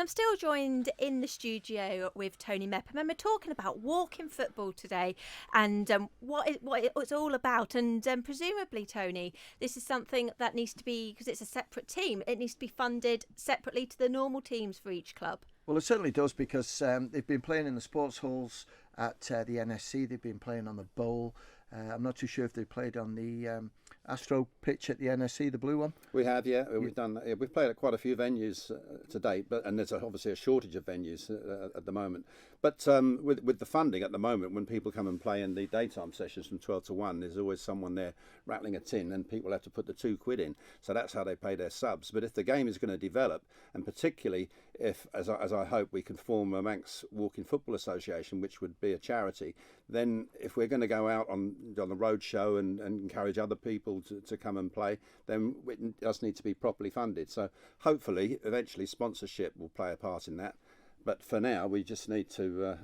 And I'm still joined in the studio with Tony Mepham, and we're talking about walking football today and what it's all about. And presumably, Tony, this is something that needs to be, because it's a separate team, it needs to be funded separately to the normal teams for each club. Well, it certainly does, because they've been playing in the sports halls at the NSC. They've been playing on the bowl. I'm not too sure if they played on the Astro pitch at the NSC, the blue one. We have, yeah. We've done. Yeah, we've played at quite a few venues to date, and there's obviously a shortage of venues at the moment. But with the funding at the moment, when people come and play in the daytime sessions from 12 to 1, there's always someone there rattling a tin, and people have to put the £2 in. So that's how they pay their subs. But if the game is going to develop, and particularly if, as I hope, we can form a Manx Walking Football Association, which would be a charity, then if we're going to go out on the road show and encourage other people to come and play, then it does need to be properly funded. So hopefully, eventually, sponsorship will play a part in that. But for now, we just need to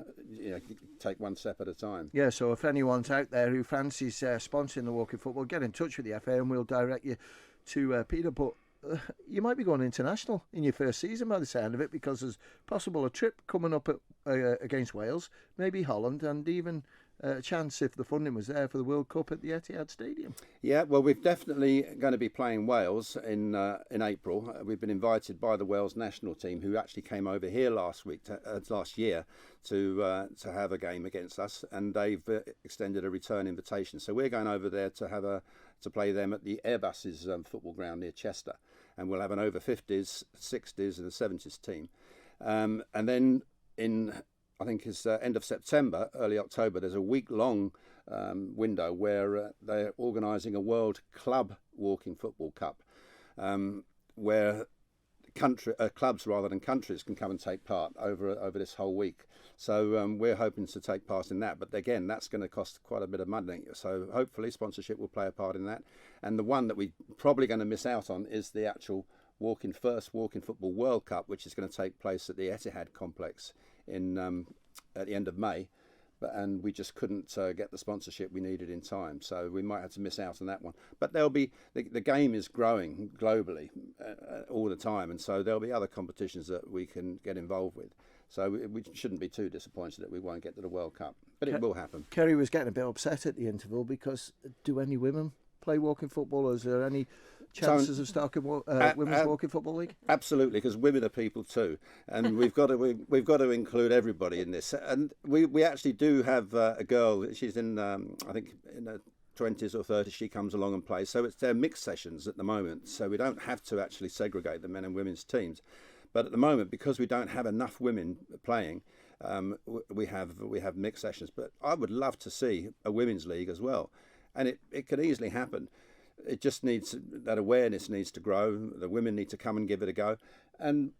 take one step at a time. Yeah, so if anyone's out there who fancies sponsoring the walking football, get in touch with the FA and we'll direct you to Peter. But you might be going international in your first season by the sound of it, because there's possible a trip coming up against Wales, maybe Holland, and even a chance, if the funding was there, for the World Cup at the Etihad Stadium. Yeah, well, we're definitely going to be playing Wales in April. We've been invited by the Wales national team, who actually came over here last year to have a game against us, and they've extended a return invitation. So we're going over there to play them at the Airbuses football ground near Chester, and we'll have an over 50s, 60s, and a 70s team, and then in, I think it's end of September, early October, there's a week-long window where they're organising a World Club Walking Football Cup, where clubs rather than countries can come and take part over this whole week. So we're hoping to take part in that. But again, that's going to cost quite a bit of money. So hopefully sponsorship will play a part in that. And the one that we're probably going to miss out on is the actual Walking Football World Cup, which is going to take place at the Etihad complex at the end of May, and we just couldn't get the sponsorship we needed in time, so we might have to miss out on that one. But there'll be the game is growing globally all the time, and so there'll be other competitions that we can get involved with. So we shouldn't be too disappointed that we won't get to the World Cup, but it will happen. Kerry was getting a bit upset at the interval, because do any women play walking football? Is there any chances of starting Women's Walking Football League? Absolutely, because women are people too, and we've got to include everybody in this. And we actually do have a girl. She's in I think in her 20s or 30s. She comes along and plays. So they're mixed sessions at the moment. So we don't have to actually segregate the men and women's teams. But at the moment, because we don't have enough women playing, we have mixed sessions. But I would love to see a women's league as well, and it could easily happen. It just needs, that awareness needs to grow. The women need to come and give it a go. And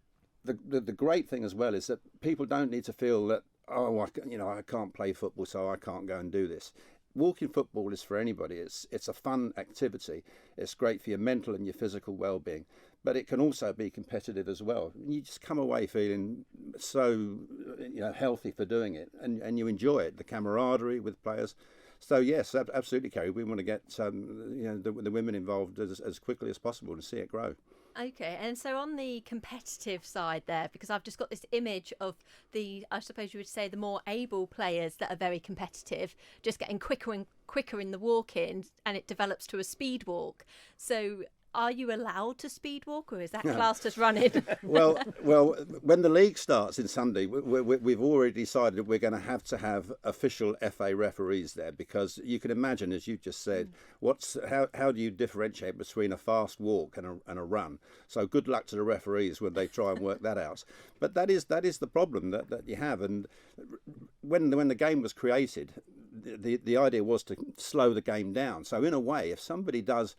the great thing as well is that people don't need to feel that, I can't play football, so I can't go and do this. Walking football is for anybody. It's a fun activity. It's great for your mental and your physical well-being, but it can also be competitive as well. You just come away feeling so healthy for doing it, and you enjoy it, the camaraderie with players. So yes, absolutely, Kerry. We want to get the women involved as quickly as possible to see it grow. Okay, and so on the competitive side there, because I've just got this image of I suppose you would say, the more able players that are very competitive, just getting quicker and quicker in the walk-in, and it develops to a speed walk. So are you allowed to speed walk, or is that classed as running? well, when the league starts in Sunday, we've already decided that we're going to have official FA referees there, because you can imagine, as you just said, how do you differentiate between a fast walk and a run? So good luck to the referees when they try and work that out. But that is the problem that you have. And when the game was created, the idea was to slow the game down. So in a way, if somebody does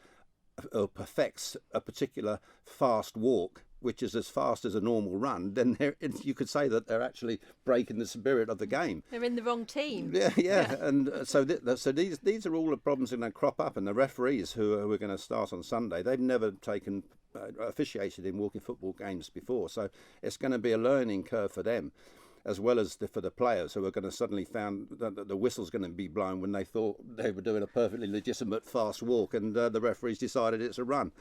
or perfects a particular fast walk, which is as fast as a normal run, then you could say that they're actually breaking the spirit of the game. They're in the wrong team. Yeah. And so these are all the problems that are going to crop up. And the referees who are going to start on Sunday, they've never officiated in walking football games before, so it's going to be a learning curve for them, as well as for the players who are going to suddenly find that the whistle's going to be blown when they thought they were doing a perfectly legitimate fast walk, and the referees decided it's a run.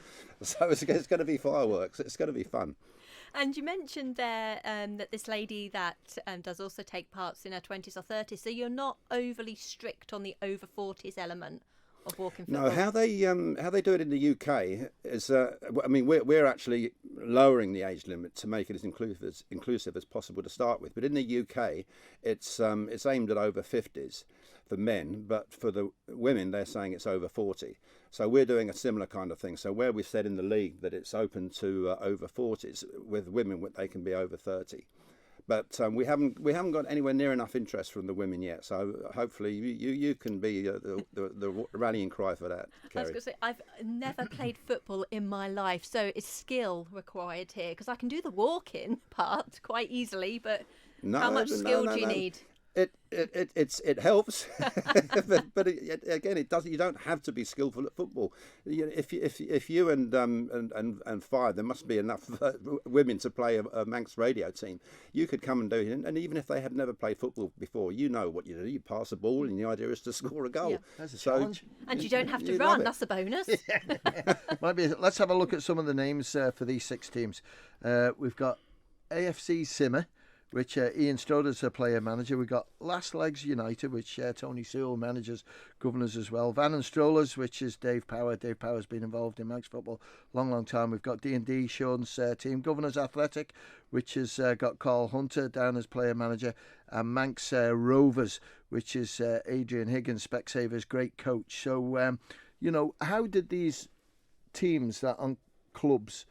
So it's going to be fireworks. It's going to be fun. And you mentioned there that this lady that does also take parts in her 20s or 30s, so you're not overly strict on the over 40s element of walking football. No, how they do it in the UK is, I mean, we're actually lowering the age limit to make it as inclusive as possible to start with. But in the UK, it's aimed at over 50s for men, but for the women, they're saying it's over 40. So we're doing a similar kind of thing. So where we said in the league that it's open to over 40s, with women they can be over 30. But we haven't got anywhere near enough interest from the women yet. So hopefully you can be the rallying cry for that, Kerry. I was going to say, I've never played football in my life, so it's skill required here, because I can do the walking part quite easily, but how much skill do you need? It helps, but again, it doesn't. You don't have to be skillful at football. If you and five, there must be enough women to play a Manx radio team. You could come and do it, and even if they had never played football before, you know what you do. You pass the ball, and the idea is to score a goal. Yeah, that's a challenge. And you don't have to run. That's a bonus. Let's have a look at some of the names for these 6 teams. We've got AFC Simmer, which Ian Stroder's a player manager. We've got Last Legs United, which Tony Sewell manages, governors as well. Van and Strollers, which is Dave Power. Dave Power's been involved in Manx football long time. We've got D&D, Sean's team. Governors Athletic, which has got Carl Hunter down as player manager. And Manx Rovers, which is Adrian Higgins, Specsavers, great coach. So, how did these teams that on clubs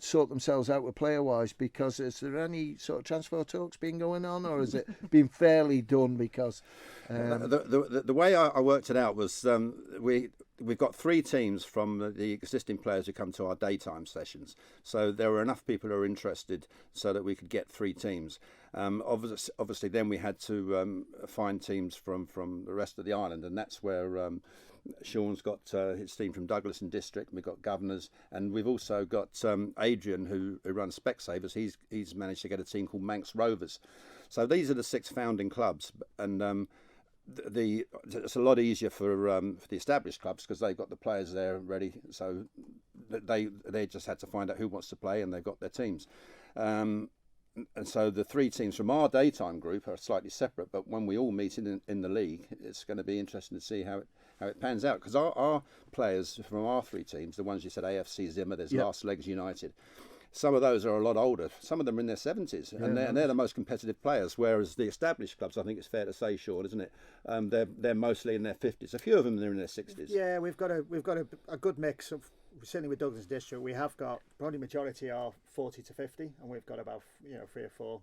sort themselves out with player-wise? Because is there any sort of transfer talks been going on, or has it been fairly done? Because the way I worked it out was we've got 3 teams from the existing players who come to our daytime sessions. So there were enough people who are interested so that we could get 3 teams. Obviously, then we had to find teams from the rest of the island, and that's where Sean's got his team from Douglas and District. We've got Governors, and we've also got Adrian who runs Specsavers. He's managed to get a team called Manx Rovers. So these are the 6 founding clubs, and it's a lot easier for the established clubs because they've got the players there ready. So they just had to find out who wants to play, and they've got their teams. And so the 3 teams from our daytime group are slightly separate, but when we all meet in the league, it's going to be interesting to see how it pans out, because our players from our 3 teams, the ones you said, AFC Zimmer, there's Last Legs United, some of those are a lot older. Some of them are in their 70s, and they're the most competitive players, whereas the established clubs, I think it's fair to say, Sean, isn't it? They're mostly in their 50s. A few of them are in their 60s. Yeah, we've got a good mix of, certainly with Douglas District, we have got probably majority are 40 to 50, and we've got about 3 or 4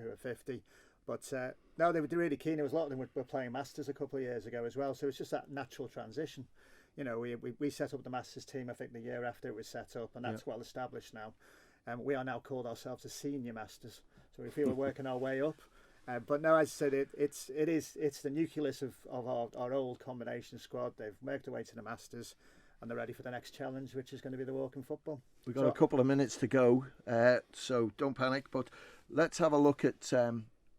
who are 50. But no, they were really keen. There was a lot of them were playing Masters a couple of years ago as well. So it's just that natural transition. We set up the Masters team, I think, the year after it was set up, and that's well established now. We are now called ourselves the Senior Masters, so we feel we're working our way up. But no, as I said, it's the nucleus of our old combination squad. They've worked their way to the Masters, and they're ready for the next challenge, which is going to be the walking football. We've got a couple of minutes to go, so don't panic. But let's have a look at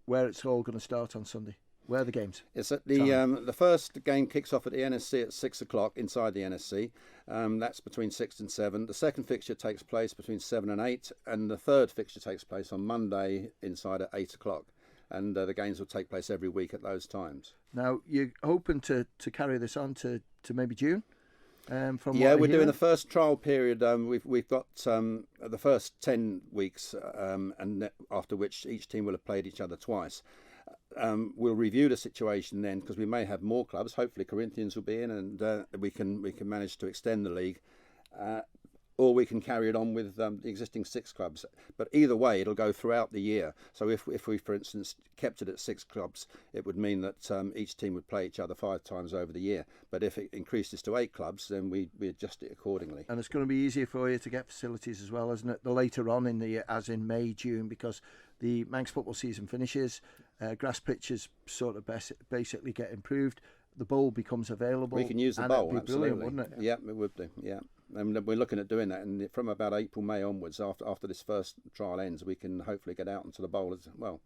where it's all going to start on Sunday. Where are the games? It's at the first game kicks off at the NSC at 6 o'clock inside the NSC. That's between 6 and 7. The second fixture takes place between 7 and 8, and the third fixture takes place on Monday inside at 8 o'clock. And the games will take place every week at those times. Now, you're hoping to carry this on to maybe June? We're doing the first trial period. We've got the first 10 weeks, and after which each team will have played each other twice. We'll review the situation then, because we may have more clubs. Hopefully Corinthians will be in, and we can manage to extend the league, or we can carry it on with the existing 6 clubs. But either way, it'll go throughout the year. So if we, for instance, kept it at 6 clubs, it would mean that each team would play each other 5 times over the year. But if it increases to 8 clubs, then we adjust it accordingly. And it's going to be easier for you to get facilities as well, isn't it? The later on in the year, as in May, June, because the Manx football season finishes, grass pitches sort of basically get improved. The bowl becomes available. We can use the bowl, it'd be absolutely. Brilliant, wouldn't it? Yeah, it would do. Yeah, and we're looking at doing that. And from about April, May onwards, after this first trial ends, we can hopefully get out into the bowl as well.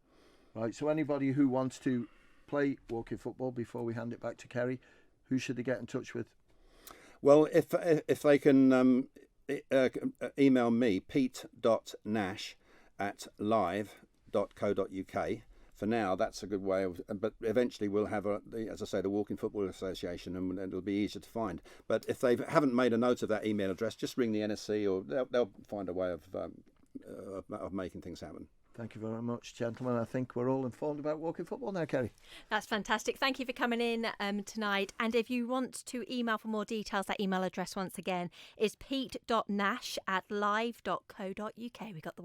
Right. So anybody who wants to play walking football, before we hand it back to Kerry, who should they get in touch with? Well, if they can email me, pete.nash live.co.uk. For now, that's a good way of, but eventually we'll have, as I say, the Walking Football Association, and it'll be easier to find. But if they haven't made a note of that email address, just ring the NSC, or they'll find a way of making things happen. Thank you very much, gentlemen. I think we're all informed about Walking Football now, Kerry. That's fantastic. Thank you for coming in tonight. And if you want to email for more details, that email address once again is pete.nash@live.co.uk. We got the